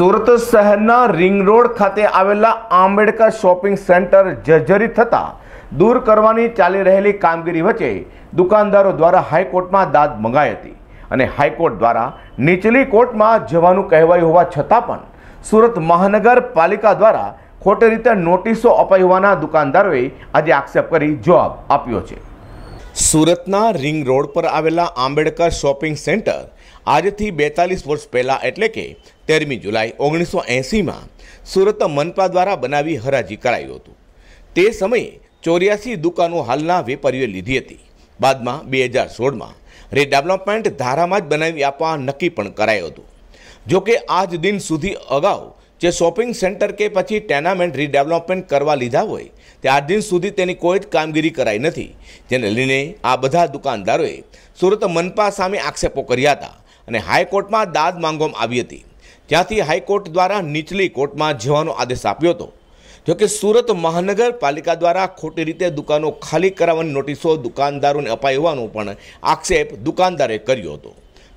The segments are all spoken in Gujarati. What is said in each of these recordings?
સુરત શહેરના રિંગ રોડ ખાતે આવેલા આંબેડકર શોપિંગ સેન્ટર જર્જરિત થતા દૂર કરવાની ચાલી રહેલી કામગીરી વચ્ચે દુકાનદારો દ્વારા હાઈકોર્ટમાં દાદ મંગાઈ હતી અને હાઈકોર્ટ દ્વારા નીચલી કોર્ટમાં જવાનું કહેવાયું હોવા છતાં પણ સુરત મહાનગરપાલિકા દ્વારા ખોટી રીતે નોટિસો અપાઈ હોવાના દુકાનદારોએ આજે આક્ષેપ કરી જવાબ આપ્યો છે। સુરતના રિંગ રોડ પર આવેલા આંબેડકર શોપિંગ સેન્ટર આજથી 42 વર્ષ પહેલાં એટલે કે 13મી જુલાઈ 1980માં સુરત મનપા દ્વારા બનાવી હરાજી કરાયું હતું। તે સમયે 84 દુકાનો હાલના વેપારીઓએ લીધી હતી। બાદમાં 2016માં રીડેવલપમેન્ટ ધારામાં જ બનાવી આપવા નક્કી પણ કરાયું હતું। જોકે આજ દિન સુધી અગાઉ જે શોપિંગ સેન્ટર કે પછી ટેનામેન્ટ રીડેવલપમેન્ટ કરવા લીધા હોય તે આજ દિન સુધી તેની કોઈ જ કામગીરી કરાઈ નથી, જેને લઈને આ બધા દુકાનદારોએ સુરત મનપા સામે આક્ષેપો કર્યા હતા અને હાઈકોર્ટમાં દાદ માંગવામાં આવી હતી, જ્યાંથી હાઈકોર્ટ દ્વારા નીચલી કોર્ટમાં જવાનો આદેશ આપ્યો હતો। જોકે સુરત મહાનગરપાલિકા દ્વારા ખોટી રીતે દુકાનો ખાલી કરાવવાની નોટિસો દુકાનદારોને અપાઈ હોવાનો પણ આક્ષેપ દુકાનદારોએ કર્યો હતો।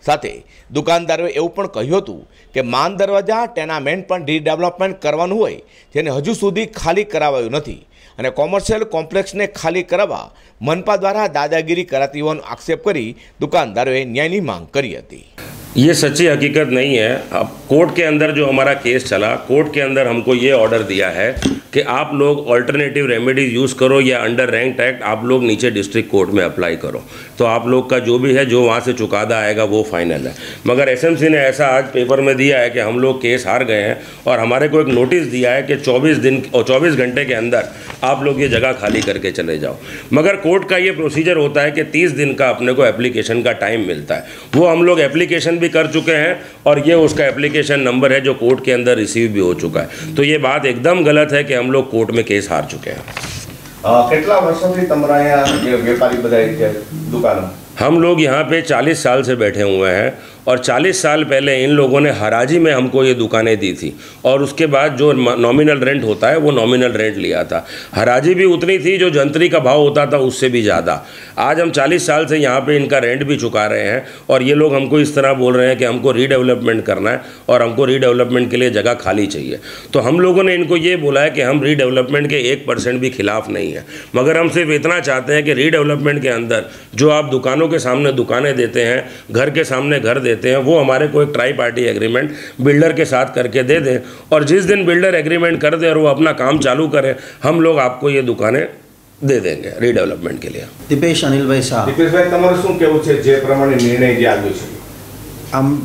સાથે દુકાનદારોએ એવું પણ કહ્યું હતું કે માન દરવાજા ટેનામેન્ટ પણ રીડેવલપમેન્ટ કરવાનું હોય જેને હજુ સુધી ખાલી કરાવાયું નથી અને કોમર્શિયલ કોમ્પ્લેક્સને ખાલી કરાવવા મનપા દ્વારા દાદાગીરી કરાતી હોવાનો આક્ષેપ કરી दुकानदारों न्याय मांग करी थी। ये सच्ची हकीकत नहीं है। अब कोर्ट के अंदर जो हमारा केस चला, कोर्ट के अंदर हमको ये ऑर्डर दिया है कि आप लोग ऑल्टरनेटिव रेमेडीज यूज़ करो या अंडर रैंक एक्ट आप लोग नीचे डिस्ट्रिक्ट कोर्ट में अप्लाई करो, तो आप लोग का जो भी है जो वहाँ से चुकादा आएगा वो फाइनल है। मगर एसएमसी ने ऐसा आज पेपर में दिया है कि हम लोग केस हार गए हैं और हमारे को एक नोटिस दिया है कि 24 घंटे के अंदर आप लोग ये जगह खाली करके चले जाओ। मगर कोर्ट का ये प्रोसीजर होता है कि 30 दिन का अपने को एप्लीकेशन का टाइम मिलता है। वो हम लोग एप्लीकेशन भी कर चुके हैं और ये उसका एप्लीकेशन नंबर है जो कोर्ट के अंदर रिसीव भी हो चुका है। तो ये बात एकदम गलत है कि हम लोग कोर्ट में केस हार चुके हैं। કેટલા વર્ષોથી તમારા અહીંયા જે વેપારી બધા છે દુકાનો? हम लोग यहाँ पे 40 साल से बैठे हुए हैं और 40 साल पहले इन लोगों ने हराजी में हमको ये दुकानें दी थी और उसके बाद जो नॉमिनल रेंट होता है वो नॉमिनल रेंट लिया था। हराजी भी उतनी थी जो जंतरी का भाव होता था उससे भी ज़्यादा। आज हम 40 साल से यहाँ पे इनका रेंट भी चुका रहे हैं और ये लोग हमको इस तरह बोल रहे हैं कि हमको रीडेवलपमेंट करना है और हमको रीडेवलपमेंट के लिए जगह खाली चाहिए। तो हम लोगों ने इनको ये बोला है कि हम रीडेवलपमेंट के 1% भी खिलाफ नहीं है, मगर हम सिर्फ इतना चाहते हैं कि रीडेवलपमेंट के अंदर जो आप दुकानों के सामने दुकानें देते हैं, घर के सामने घर देते हैं, वो हमारे को एक ट्राई पार्टी एग्रीमेंट बिल्डर के साथ करके दे दें और जिस दिन बिल्डर एग्रीमेंट कर दे और वो अपना काम चालू करे हम लोग आपको ये दुकानें दे देंगे रीडेवलपमेंट के लिए। दीपेश अनिल भाई शाह। दीपेश भाई તમારું શું કહેવું છે જે પ્રમાણે નિર્ણય જે આવ્યો છે? આમ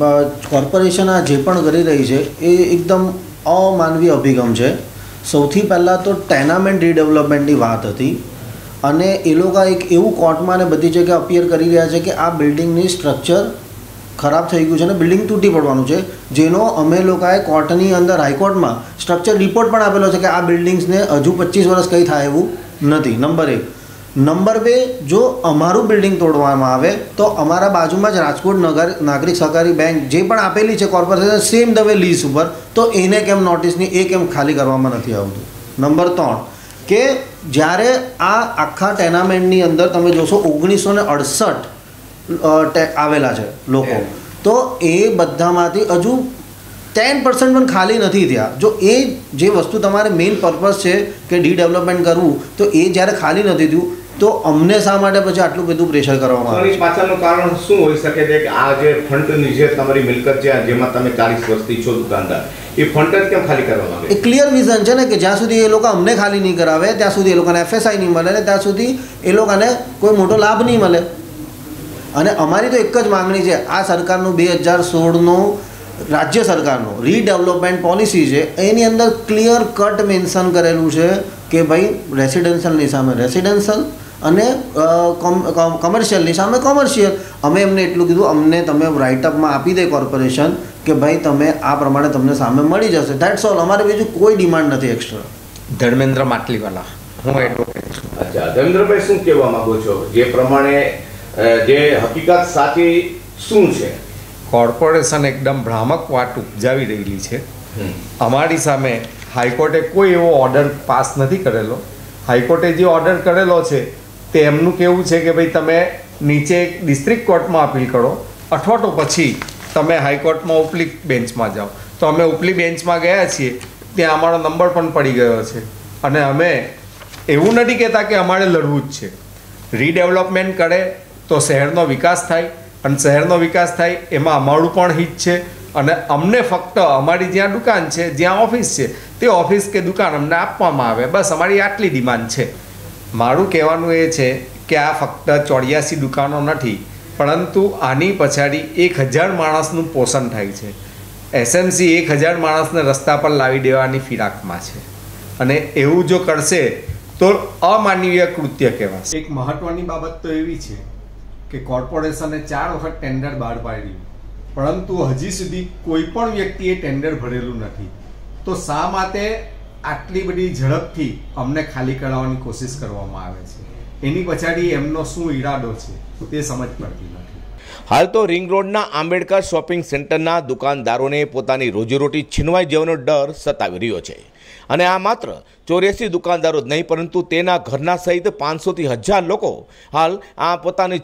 કોર્પોરેશન આ જે પણ કરી રહી છે એ એકદમ અમાનવીય અભિગમ છે। સૌથી પહેલાં તો ટેનામેન્ટ રીડેવલપમેન્ટની વાત હતી અને એ લોકો એક એવું કોર્ટમાં ને બધી જગ્યાએ અપિયર કરી રહ્યા છે કે આ બિલ્ડિંગની સ્ટ્રક્ચર ખરાબ થઈ ગયું છે અને બિલ્ડિંગ તૂટી પડવાનું છે, જેનો અમે લોકોએ કોર્ટની અંદર હાઈકોર્ટમાં સ્ટ્રક્ચર રિપોર્ટ પણ આપેલો છે કે આ બિલ્ડિંગ્સને હજુ 25 વર્ષ કંઈ થાય એવું નથી। નંબર 1। નંબર 2, જો અમારું બિલ્ડિંગ તોડવામાં આવે તો અમારા બાજુમાં જ રાજકોટ નાગરિક સહકારી બેંક જે પણ આપેલી છે corporation same the way lease ઉપર, તો એને કેમ નોટિસની એ કેમ ખાલી કરવામાં નથી આવતું? નંબર 3 કે જ્યારે આ આખા ટેનામેન્ટની અંદર તમે જોશો 1968 આવેલા છે લોકો, તો એ બધામાંથી હજુ 10% પણ ખાલી નથી થયા। જો એ જે વસ્તુ તમારે મેઇન પર્પઝ છે કે ડીડેવલપમેન્ટ કરવું, તો એ જ્યારે ખાલી નથી થયું તો અમને શા માટે પછી આટલું બધું પ્રેશર કરવામાં આવે? પાછળનું કારણ શું હોઈ શકે છે કે આ જે ફંડની જે તમારી મિલકત છે જેમાં તમે 40 વર્ષથી છો દુકાનદાર, એ ફંડ જ કેમ ખાલી કરવામાં આવે? એ ક્લિયર વિઝન છે ને કે જ્યાં સુધી એ લોકો અમને ખાલી નહીં કરાવે ત્યાં સુધી એ લોકોને FSI નહીં મળે ને ત્યાં સુધી એ લોકોને કોઈ મોટો લાભ નહીં મળે। અને અમારી તો એક જ માંગણી છે, આ સરકારનું 2016નું રાજ્ય સરકારનું રીડેવલપમેન્ટ પોલિસી છે એની અંદર ક્લિયર કટ મેન્શન કરેલું છે કે ભાઈ રેસિડેન્શિયલની સામે રેસિડેન્શિયલ અને કોમર્શિયલની સામે કોમર્શિયલ। અમે એમને એટલું કીધું અમને તમે રાઇટઅપમાં આપી દે કોર્પોરેશન કે ભાઈ તમે આ પ્રમાણે તમને સામે મળી જશે, ધેટ્સ ઓલ। અમારે બીજું કોઈ ડિમાન્ડ નથી એક્સ્ટ્રા। ધર્મેન્દ્ર માટલીવાલા, હું એડવોકેટ છું। અચ્છા ધર્મેન્દ્રભાઈ, શું કહેવા માંગો છો જે પ્રમાણે જે હકીકત સાચી શું છે? કોર્પોરેશન એકદમ ભ્રામક વાત ઉપજાવી રહેલી છે। અમારી સામે હાઈકોર્ટે કોઈ એવો ઓર્ડર પાસ નથી કરેલો। હાઈકોર્ટે જે ઓર્ડર કરેલો છે તે એમનું કહેવું છે કે ભાઈ તમે નીચે ડિસ્ટ્રિક્ટ કોર્ટમાં અપીલ કરો અથવા તો પછી તમે હાઈકોર્ટમાં ઉપલી બેન્ચમાં જાઓ। તો તો અમે ઉપલી બેન્ચમાં ગયા છીએ, ત્યાં અમારો નંબર પણ પડી ગયો છે. અને અમે એવું નથી કહેતા કે અમારે લડવું જ છે. રીડેવલપમેન્ટ કરે તો શહેરનો વિકાસ થાય, અને શહેરનો વિકાસ થાય એમાં અમારું પણ હિત છે. અને અમને ફક્ત અમારી જ્યાં દુકાન છે, જ્યાં ઓફિસ છે, તે ઓફિસ કે દુકાન અમને આપવામાં આવે, બસ અમારી આટલી ડિમાન્ડ છે. મારું કહેવાનું એ છે કે આ ફક્ત 84 દુકાનો નથી, પરંતુ આની પછાડી 1000 માણસનું પોષણ થાય છે. એસએમસી 1000 માણસને રસ્તા પર લાવી દેવાની ફિરાકમાં છે, અને એવું જો કરશે તો અમાનવીય કૃત્ય કહેવાશે. એક મહત્વની બાબત તો એવી છે કે કોર્પોરેશને 4 વખત ટેન્ડર બહાર પાડ્યું, પરંતુ હજી સુધી કોઈ પણ વ્યક્તિએ ટેન્ડર ભરેલું નથી. તો શા માટે આટલી બધી ઝડપથી અમને ખાલી કરાવવાની કોશિશ કરવામાં આવે છે? એની પછાડી એમનો શું ઈરાદો છે તે સમજ પડતી નથી. હાલ તો રિંગ રોડના આંબેડકર શોપિંગ સેન્ટરના દુકાનદારોને પોતાની રોજીરોટી છીનવાઈ જવાનો ડર સતાવી રહ્યો છે. અને આ માત્ર 84 દુકાનદારો જ નહીં, પરંતુ તેના ઘરના સહિત 500થી 1000 લોકો હાલ આ પોતાની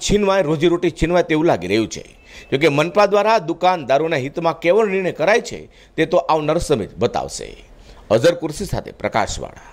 રોજીરોટી છીનવાય તેવું લાગી રહ્યું છે. જોકે મનપા દ્વારા દુકાનદારોના હિતમાં કેવો નિર્ણય કરાય છે તે તો આવનાર સમય બતાવશે. અઝર કુર્સી સાથે પ્રકાશવાળા.